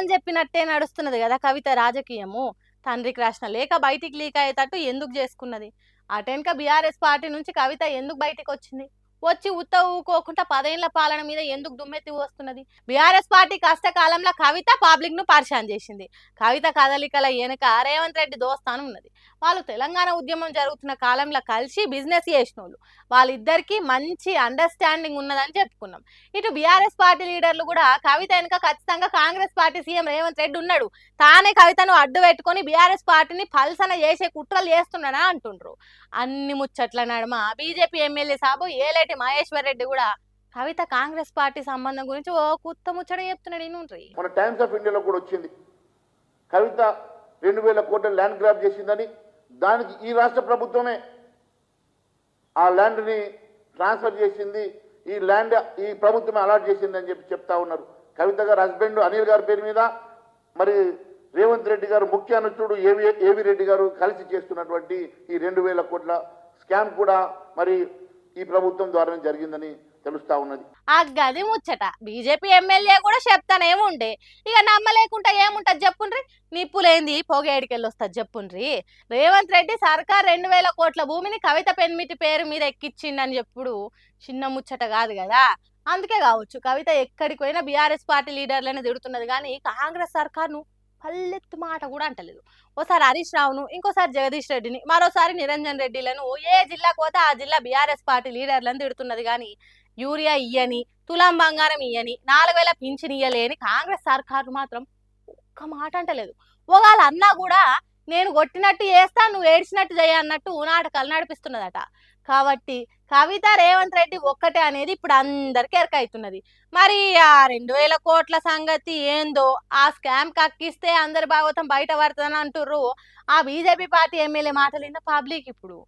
కావాలని చెప్పినట్టే నడుస్తున్నది కదా కవిత రాజకీయము. తండ్రికి రాసిన లేఖ బయటికి లీక్ అయ్యేటట్టు ఎందుకు చేసుకున్నది? అటెన్క బీఆర్ఎస్ పార్టీ నుంచి కవిత ఎందుకు బయటికి వచ్చింది? వచ్చి ఉత్త ఊకోకుండా 10 ఏళ్ల పాలన మీద ఎందుకు దుమ్మెత్తి వస్తున్నది? బీఆర్ఎస్ పార్టీ కష్టకాలంలో కవిత పబ్లిక్ ను పరిచయం చేసింది. కవిత కదలికల వెనుక రేవంత్ రెడ్డి దోస్తాను ఉన్నది. వాళ్ళు తెలంగాణ ఉద్యమం జరుగుతున్న కాలంలో కలిసి బిజినెస్ చేసినోళ్ళు. వాళ్ళిద్దరికీ మంచి అండర్స్టాండింగ్ ఉన్నదని చెప్పుకున్నాం. ఇటు బీఆర్ఎస్ పార్టీ లీడర్లు కూడా కవిత వెనుక ఖచ్చితంగా కాంగ్రెస్ పార్టీ సీఎం రేవంత్ రెడ్డి ఉన్నాడు, తానే కవితను అడ్డు పెట్టుకొని బీఆర్ఎస్ పార్టీని పల్సన చేసే కుట్రలు చేస్తున్నాడని అంటుండ్రు. అన్ని ముచ్చట్ల నడుమ బీజేపీ ఎమ్మెల్యే సాబు ఏలేటి మహేశ్వర్ రెడ్డి కూడా కవిత కాంగ్రెస్ పార్టీ సంబంధం గురించి ఓ కొత్త ముచ్చట చెప్తున్నాడు. ఇనుండ్రి. మన టైమ్స్ ఆఫ్ ఇండియాలో కూడా వచ్చింది, కవిత 2000 కోట్ల ల్యాండ్ గ్రాబ్ చేసిందని, దానికి ఈ రాష్ట్ర ప్రభుత్వమే ఆ ల్యాండ్ని ట్రాన్స్ఫర్ చేసింది, ఈ ల్యాండ్ ఈ ప్రభుత్వమే అలాట్ చేసింది అని చెప్తా ఉన్నారు. కవిత గారు హస్బెండ్ అనిల్ గారి పేరు మీద మరి రేవంత్ రెడ్డి గారు ముఖ్య అనుచరుడు ఏవి రెడ్డి గారు కలిసి చేస్తున్నటువంటి ఈ 2000 కోట్ల స్కామ్ కూడా మరి ఈ ప్రభుత్వం ద్వారానే జరిగిందని తెలుస్తా ఉన్నది. ఆ గది ముచ్చట బీజేపీ ఎమ్మెల్యే కూడా చెప్తానేముండే, ఇక నమ్మలేకుండా ఏముంటది చెప్పుండ్రి. నిప్పులేంది పొగేడికెళ్ళి వస్తుంది చెప్పుండ్రి. రేవంత్ రెడ్డి సర్కార్ 2000 కోట్ల భూమిని కవిత పెన్మిటి పేరు మీద ఎక్కిచ్చిండని చెప్పుడు చిన్న ముచ్చట కాదు కదా. అందుకే కావచ్చు కవిత ఎక్కడికి పోయినా బీఆర్ఎస్ పార్టీ లీడర్లను తిడుతున్నది కానీ కాంగ్రెస్ సర్కార్ను పల్లెత్తు మాట కూడా అంటలేదు. ఓసారి హరీష్ రావును, ఇంకోసారి జగదీష్ రెడ్డిని, మరోసారి నిరంజన్ రెడ్డిలను ఏ జిల్లాకు పోతే ఆ జిల్లా బీఆర్ఎస్ పార్టీ లీడర్లను తిడుతున్నది కానీ యూరియా ఇయ్యని, తులాం బంగారం ఇయ్యని, 4000 పింఛన్ ఇయ్యలేని కాంగ్రెస్ సర్కారు మాత్రం ఒక్క మాట అంటలేదు. ఒకవేళ అన్నా కూడా నేను కొట్టినట్టు చేస్తా, నువ్వు ఏడ్చినట్టు చేయ అన్నట్టు నాటకాలు నడిపిస్తున్నదట. కాబట్టి కవిత రేవంత్ రెడ్డి ఒక్కటే అనేది ఇప్పుడు అందరికి ఎరకైతున్నది. మరి ఆ 2000 కోట్ల సంగతి ఏందో, ఆ స్కామ్ కక్కిస్తే అందరి భాగవతం బయట పడుతుందని అంటుర్రు ఆ బీజేపీ పార్టీ ఎమ్మెల్యే మాటలు పబ్లిక్ ఇప్పుడు.